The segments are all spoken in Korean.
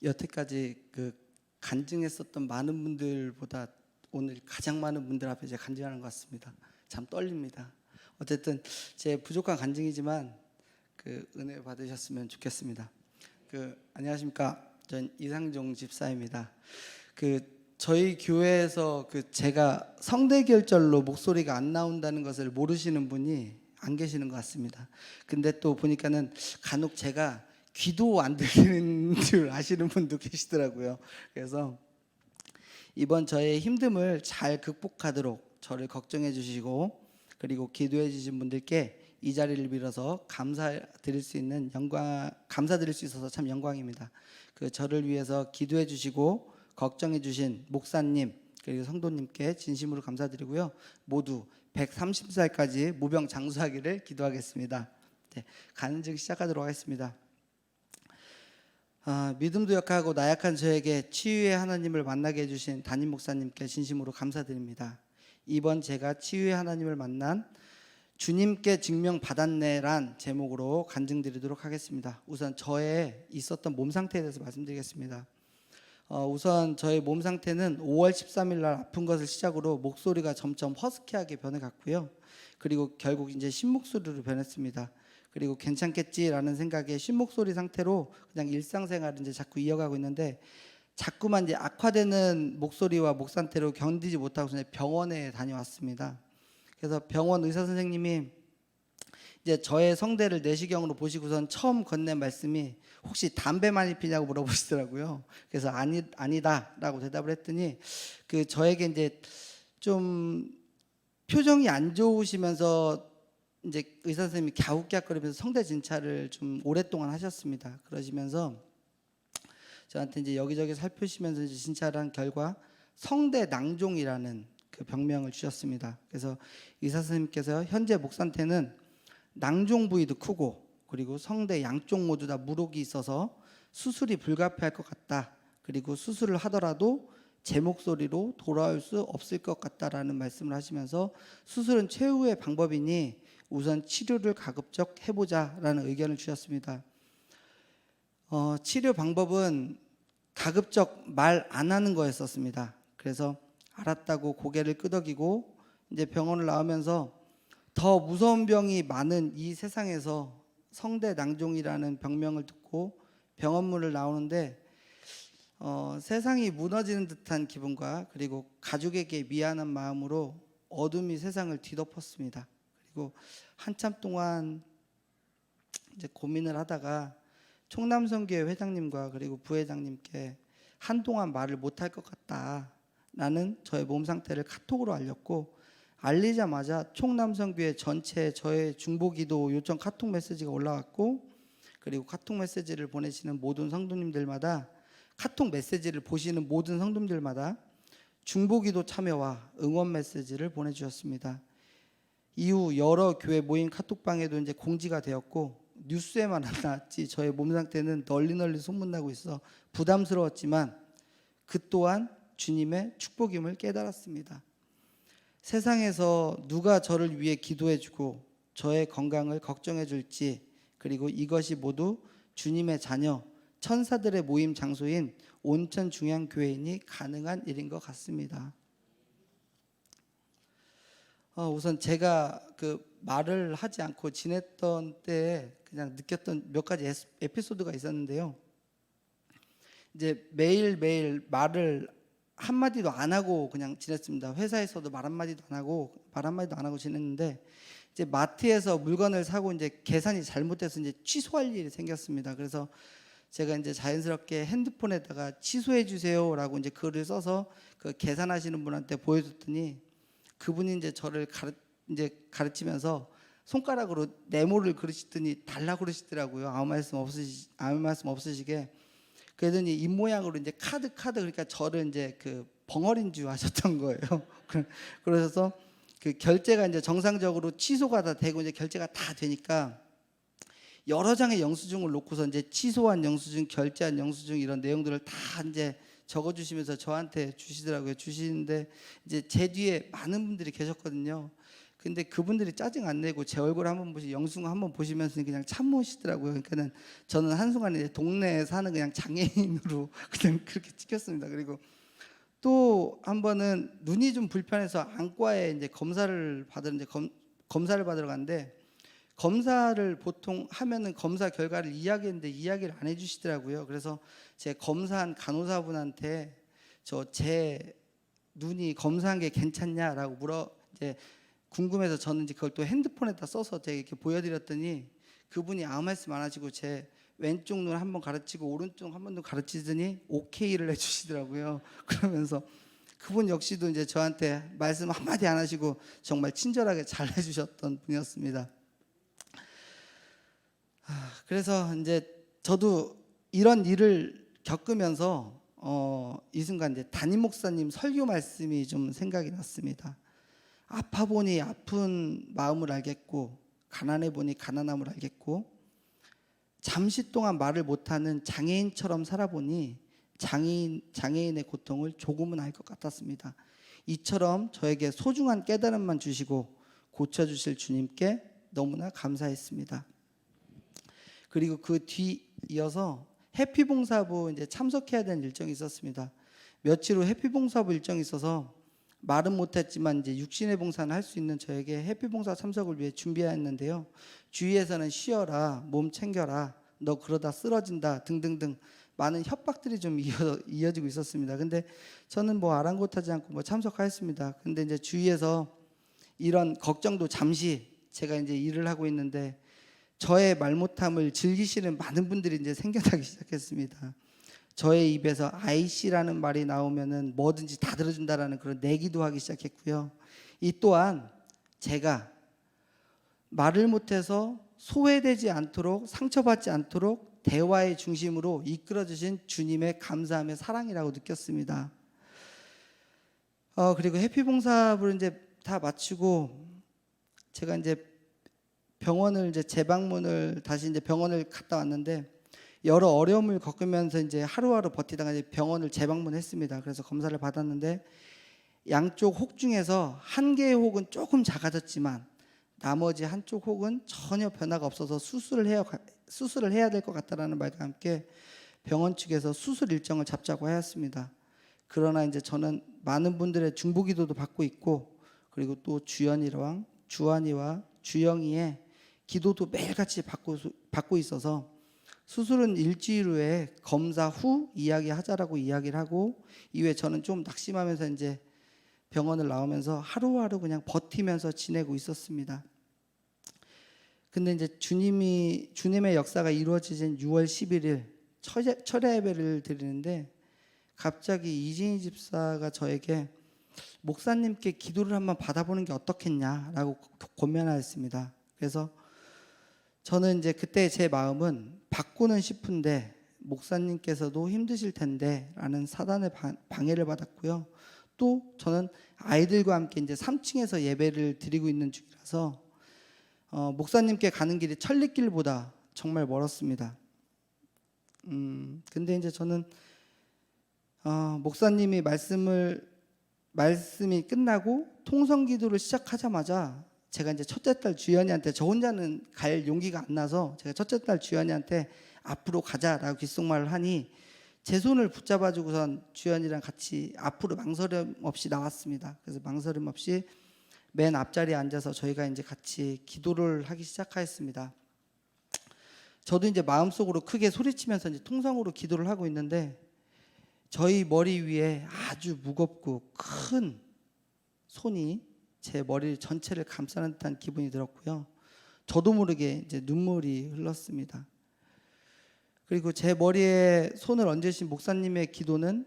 여태까지 간증했었던 많은 분들보다 오늘 가장 많은 분들 앞에 제가 간증하는 것 같습니다. 참 떨립니다. 어쨌든 제 부족한 간증이지만 은혜 받으셨으면 좋겠습니다. 안녕하십니까? 전 이상종 집사입니다. 저희 교회에서 제가 성대결절로 목소리가 안 나온다는 것을 모르시는 분이 안 계시는 것 같습니다. 근데 또 보니까는 간혹 제가 귀도 안 들리는 줄 아시는 분도 계시더라고요. 그래서 이번 저의 힘듦을 잘 극복하도록 저를 걱정해 주시고 그리고 기도해 주신 분들께 이 자리를 빌어서 감사드릴 수 있어서 참 영광입니다. 저를 위해서 기도해 주시고 걱정해 주신 목사님 그리고 성도님께 진심으로 감사드리고요. 모두 130살까지 무병장수하기를 기도하겠습니다. 네, 간증 시작하도록 하겠습니다. 믿음도 약하고 나약한 저에게 치유의 하나님을 만나게 해주신 담임 목사님께 진심으로 감사드립니다. 이번 제가 치유의 하나님을 만난 주님께 증명받았네란 제목으로 간증드리도록 하겠습니다. 우선 저의 있었던 몸 상태에 대해서 말씀드리겠습니다. 우선 저의 몸 상태는 5월 13일 날 아픈 것을 시작으로 목소리가 점점 허스키하게 변해갔고요. 그리고 결국 이제 신목소리로 변했습니다. 그리고 괜찮겠지라는 생각에 쉰목소리 상태로 그냥 일상생활을 이제 자꾸 이어가고 있는데 자꾸만 이제 악화되는 목소리와 목 상태로 견디지 못하고 병원에 다녀왔습니다. 그래서 병원 의사 선생님이 이제 저의 성대를 내시경으로 보시고선 처음 건넨 말씀이 혹시 담배 많이 피냐고 물어보시더라고요. 그래서 아니다라고 대답을 했더니 저에게 이제 좀 표정이 안 좋으시면서 이제 의사 선생님이 갸웃갸웃거리면서 성대 진찰을 좀 오랫동안 하셨습니다. 그러시면서 저한테 이제 여기저기 살피시면서 이제 진찰을 한 결과 성대 낭종이라는 병명을 주셨습니다. 그래서 의사 선생님께서 현재 목 상태는 낭종 부위도 크고 그리고 성대 양쪽 모두 다 물혹이 있어서 수술이 불가피할 것 같다. 그리고 수술을 하더라도 제 목소리로 돌아올 수 없을 것 같다라는 말씀을 하시면서 수술은 최후의 방법이니 우선 치료를 가급적 해보자라는 의견을 주셨습니다. 치료 방법은 가급적 말 안 하는 거였었습니다. 그래서 알았다고 고개를 끄덕이고 이제 병원을 나오면서 더 무서운 병이 많은 이 세상에서 성대 낭종이라는 병명을 듣고 병원문을 나오는데 세상이 무너지는 듯한 기분과 그리고 가족에게 미안한 마음으로 어둠이 세상을 뒤덮었습니다. 그리고 한참 동안 이제 고민을 하다가 총남성교회 회장님과 그리고 부회장님께 한동안 말을 못할 것 같다라는 저의 몸 상태를 카톡으로 알렸고 알리자마자 총남성교회 전체에 저의 중보기도 요청 카톡 메시지가 올라왔고 그리고 카톡 메시지를 보내시는 모든 성도님들마다 카톡 메시지를 보시는 모든 성도님들마다 중보기도 참여와 응원 메시지를 보내주셨습니다. 이후 여러 교회 모임 카톡방에도 이제 공지가 되었고 뉴스에만 안 나왔지 저의 몸 상태는 널리 소문나고 있어 부담스러웠지만 그 또한 주님의 축복임을 깨달았습니다. 세상에서 누가 저를 위해 기도해주고 저의 건강을 걱정해줄지 그리고 이것이 모두 주님의 자녀 천사들의 모임 장소인 온천 중앙교회이니 가능한 일인 것 같습니다. 우선 제가 말을 하지 않고 지냈던 때에 그냥 느꼈던 몇 가지 에피소드가 있었는데요. 이제 매일매일 말을 한마디도 안 하고 그냥 지냈습니다. 회사에서도 말 한마디도 안 하고 지냈는데 이제 마트에서 물건을 사고 이제 계산이 잘못돼서 이제 취소할 일이 생겼습니다. 그래서 제가 이제 자연스럽게 핸드폰에다가 취소해 주세요라고 이제 글을 써서 계산하시는 분한테 보여줬더니 그분이 이제 저를 가르치면서 손가락으로 네모를 그리시더니 달라고 그러시더라고요. 아무 말씀 없으시게. 그러더니 입 모양으로 이제 카드 그러니까 저를 이제 벙어리인 줄 아셨던 거예요. 그래서 결제가 이제 정상적으로 취소가 다 되고 이제 결제가 다 되니까 여러 장의 영수증을 놓고서 이제 취소한 영수증, 결제한 영수증 이런 내용들을 다 이제 적어주시면서 저한테 주시더라고요. 주시는데 이제 제 뒤에 많은 분들이 계셨거든요. 근데 그분들이 짜증 안 내고 제 얼굴 한번 영상 한번 보시면서 그냥 참으시더라고요. 그러니까는 저는 한순간에 이제 동네에 사는 그냥 장애인으로 그냥 그렇게 찍혔습니다. 그리고 또 한 번은 눈이 좀 불편해서 안과에 이제 검사를 받으러 갔는데, 검사를 보통 하면은 검사 결과를 이야기했는데 이야기를 안 해주시더라고요. 그래서 제 검사한 간호사분한테 제 눈이 검사한 게 괜찮냐라고 이제 궁금해서 저는 이제 그걸 또 핸드폰에다 써서 제가 이렇게 보여드렸더니 그분이 아무 말씀 안 하시고 제 왼쪽 눈 한번 가르치고 오른쪽 한 번 더 가르치더니 오케이를 해주시더라고요. 그러면서 그분 역시도 이제 저한테 말씀 한마디 안 하시고 정말 친절하게 잘 해주셨던 분이었습니다. 그래서 이제 저도 이런 일을 겪으면서 이 순간 이제 담임 목사님 설교 말씀이 좀 생각이 났습니다. 아파 보니 아픈 마음을 알겠고, 가난해 보니 가난함을 알겠고, 잠시 동안 말을 못하는 장애인처럼 살아보니 장애인의 고통을 조금은 알 것 같았습니다. 이처럼 저에게 소중한 깨달음만 주시고 고쳐주실 주님께 너무나 감사했습니다. 그리고 그 뒤 이어서 해피봉사부 이제 참석해야 되는 일정이 있었습니다. 며칠 후 해피봉사부 일정이 있어서 말은 못했지만 이제 육신의 봉사는 할 수 있는 저에게 해피봉사 참석을 위해 준비했는데요. 주위에서는 쉬어라, 몸 챙겨라, 너 그러다 쓰러진다 등등등 많은 협박들이 좀 이어지고 있었습니다. 근데 저는 뭐 아랑곳하지 않고 뭐 참석하였습니다. 근데 이제 주위에서 이런 걱정도 잠시, 제가 이제 일을 하고 있는데 저의 말 못함을 즐기시는 많은 분들이 이제 생겨나기 시작했습니다. 저의 입에서 IC라는 말이 나오면은 뭐든지 다 들어준다라는 그런 내기도 하기 시작했고요. 이 또한 제가 말을 못해서 소외되지 않도록, 상처받지 않도록 대화의 중심으로 이끌어 주신 주님의 감사함의 사랑이라고 느꼈습니다. 그리고 해피봉사부를 이제 다 마치고 제가 이제 병원을 이제 재방문을 다시 이제 병원을 갔다 왔는데, 여러 어려움을 겪으면서 이제 하루하루 버티다가 이제 병원을 재방문했습니다. 그래서 검사를 받았는데 양쪽 혹 중에서 한 개의 혹은 조금 작아졌지만 나머지 한쪽 혹은 전혀 변화가 없어서 수술을 해야 될 것 같다라는 말과 함께 병원 측에서 수술 일정을 잡자고 하였습니다. 그러나 이제 저는 많은 분들의 중보기도도 받고 있고, 그리고 또 주연이랑 주한이와 주영이의 기도도 매일같이 받고 있어서 수술은 일주일 후에 검사 후 이야기하자라고 이야기를 하고, 이후에 저는 좀 낙심하면서 이제 병원을 나오면서 하루하루 그냥 버티면서 지내고 있었습니다. 근데 이제 주님의 역사가 이루어지신 6월 11일 철야 예배를 드리는데 갑자기 이진희 집사가 저에게 목사님께 기도를 한번 받아보는 게 어떻겠냐라고 권면하였습니다. 그래서 저는 이제 그때 제 마음은 받고는 싶은데 목사님께서도 힘드실 텐데 라는 사단의 방해를 받았고요. 또 저는 아이들과 함께 이제 3층에서 예배를 드리고 있는 중이라서 목사님께 가는 길이 천리길보다 정말 멀었습니다. 근데 이제 저는 목사님이 말씀이 끝나고 통성 기도를 시작하자마자 제가 이제 첫째 딸 주연이한테, 저 혼자는 갈 용기가 안 나서 제가 첫째 딸 주연이한테 앞으로 가자라고 귓속말을 하니 제 손을 붙잡아주고선 주연이랑 같이 앞으로 망설임 없이 나왔습니다. 그래서 망설임 없이 맨 앞자리에 앉아서 저희가 이제 같이 기도를 하기 시작하였습니다. 저도 이제 마음속으로 크게 소리치면서 이제 통성으로 기도를 하고 있는데 저희 머리 위에 아주 무겁고 큰 손이 제 머리 전체를 감싸는 듯한 기분이 들었고요. 저도 모르게 이제 눈물이 흘렀습니다. 그리고 제 머리에 손을 얹으신 목사님의 기도는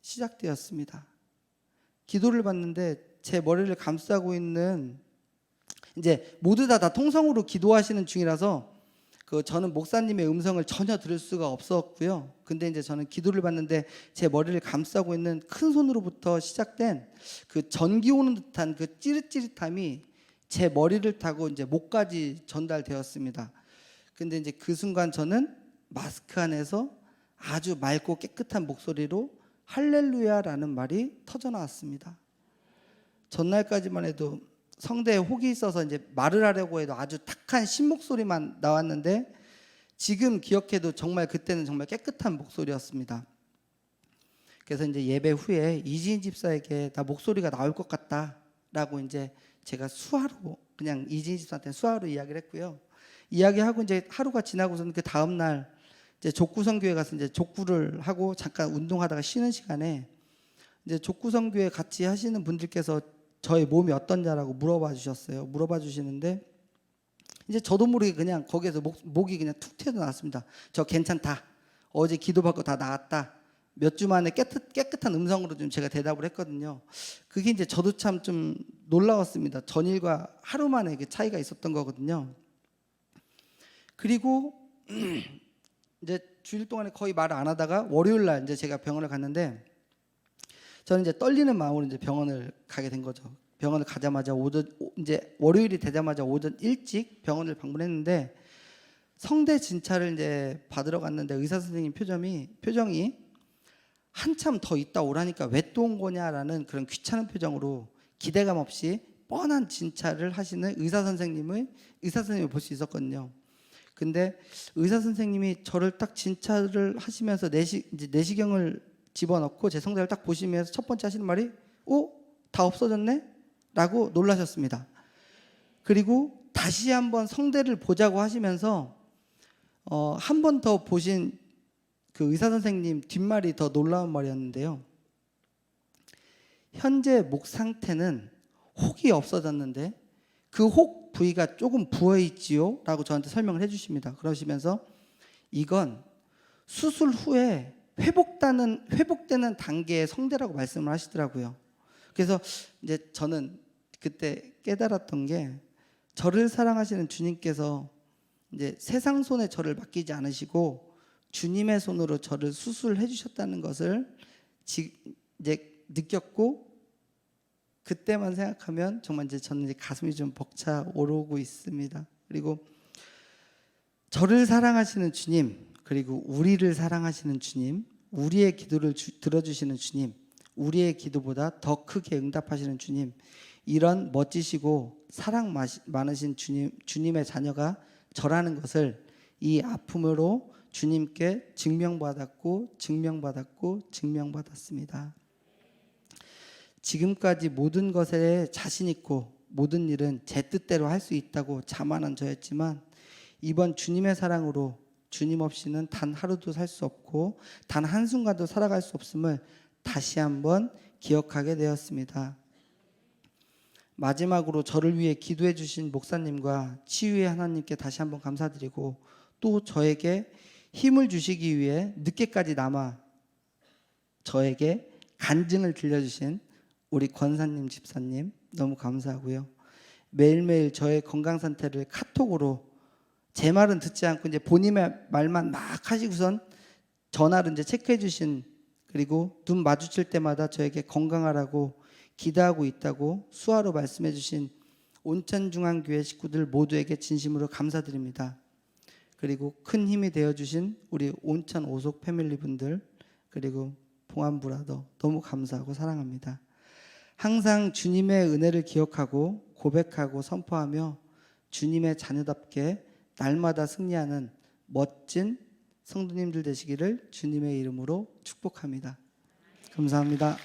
시작되었습니다. 기도를 받는데 제 머리를 감싸고 있는, 이제 모두 다 통성으로 기도하시는 중이라서 저는 목사님의 음성을 전혀 들을 수가 없었고요. 근데 이제 저는 기도를 받는데 제 머리를 감싸고 있는 큰 손으로부터 시작된 그 전기 오는 듯한 그 찌릿찌릿함이 제 머리를 타고 이제 목까지 전달되었습니다. 근데 이제 그 순간 저는 마스크 안에서 아주 맑고 깨끗한 목소리로 할렐루야라는 말이 터져 나왔습니다. 전날까지만 해도 성대에 혹이 있어서 이제 말을 하려고 해도 아주 탁한 신 목소리만 나왔는데 지금 기억해도 정말 그때는 정말 깨끗한 목소리였습니다. 그래서 이제 예배 후에 이지인 집사에게 나 목소리가 나올 것 같다라고 이제 제가 수화로 그냥 이지인 집사한테 수화로 이야기를 했고요. 이야기하고 이제 하루가 지나고서는 그 다음 날 이제 족구성교회 가서 이제 족구를 하고 잠깐 운동하다가 쉬는 시간에 이제 족구성교회 같이 하시는 분들께서 저의 몸이 어떠냐라고 물어봐 주셨어요. 물어봐 주시는데 이제 저도 모르게 그냥 거기에서 목이 그냥 툭 튀어나왔습니다. 저 괜찮다. 어제 기도받고 다 나았다. 몇 주 만에 깨끗한 음성으로 좀 제가 대답을 했거든요. 그게 이제 저도 참 좀 놀라웠습니다. 전일과 하루 만에 그 차이가 있었던 거거든요. 그리고 이제 주일 동안에 거의 말을 안 하다가 월요일 날 이제 제가 병원을 갔는데 저는 이제 떨리는 마음으로 이제 병원을 가게 된 거죠. 병원을 가자마자 이제 월요일이 되자마자 오전 일찍 병원을 방문했는데 성대 진찰을 이제 받으러 갔는데 의사 선생님 표정이 한참 더 있다 오라니까 왜 또 온 거냐라는 그런 귀찮은 표정으로 기대감 없이 뻔한 진찰을 하시는 의사 선생님을 볼 수 있었거든요. 근데 의사 선생님이 저를 딱 진찰을 하시면서 이제 내시경을 집어넣고 제 성대를 딱 보시면서 첫 번째 하시는 말이 다 없어졌네? 라고 놀라셨습니다. 그리고 다시 한번 성대를 보자고 하시면서 한 번 더 보신 그 의사 선생님 뒷말이 더 놀라운 말이었는데요. 현재 목 상태는 혹이 없어졌는데 그 혹 부위가 조금 부어 있지요? 라고 저한테 설명을 해주십니다. 그러시면서 이건 수술 후에 회복되는 단계의 성대라고 말씀을 하시더라고요. 그래서 이제 저는 그때 깨달았던 게 저를 사랑하시는 주님께서 이제 세상 손에 저를 맡기지 않으시고 주님의 손으로 저를 수술해 주셨다는 것을 이제 느꼈고 그때만 생각하면 정말 이제 저는 이제 가슴이 좀 벅차오르고 있습니다. 그리고 저를 사랑하시는 주님, 그리고 우리를 사랑하시는 주님, 우리의 기도를 들어주시는 주님, 우리의 기도보다 더 크게 응답하시는 주님, 이런 멋지시고 사랑 많으신 주님의 자녀가 저라는 것을 이 아픔으로 주님께 증명받았습니다. 지금까지 모든 것에 자신 있고 모든 일은 제 뜻대로 할 수 있다고 자만한 저였지만 이번 주님의 사랑으로 주님 없이는 단 하루도 살 수 없고 단 한순간도 살아갈 수 없음을 다시 한번 기억하게 되었습니다. 마지막으로 저를 위해 기도해 주신 목사님과 치유의 하나님께 다시 한번 감사드리고 또 저에게 힘을 주시기 위해 늦게까지 남아 저에게 간증을 들려주신 우리 권사님 집사님 너무 감사하고요. 매일매일 저의 건강 상태를 카톡으로 제 말은 듣지 않고 이제 본인의 말만 막 하시고선 전화로 이제 체크해 주신 그리고 눈 마주칠 때마다 저에게 건강하라고 기도하고 있다고 수화로 말씀해 주신 온천중앙교회 식구들 모두에게 진심으로 감사드립니다. 그리고 큰 힘이 되어주신 우리 온천 오속 패밀리 분들 그리고 봉안 브라더 너무 감사하고 사랑합니다. 항상 주님의 은혜를 기억하고 고백하고 선포하며 주님의 자녀답게 날마다 승리하는 멋진 성도님들 되시기를 주님의 이름으로 축복합니다. 감사합니다.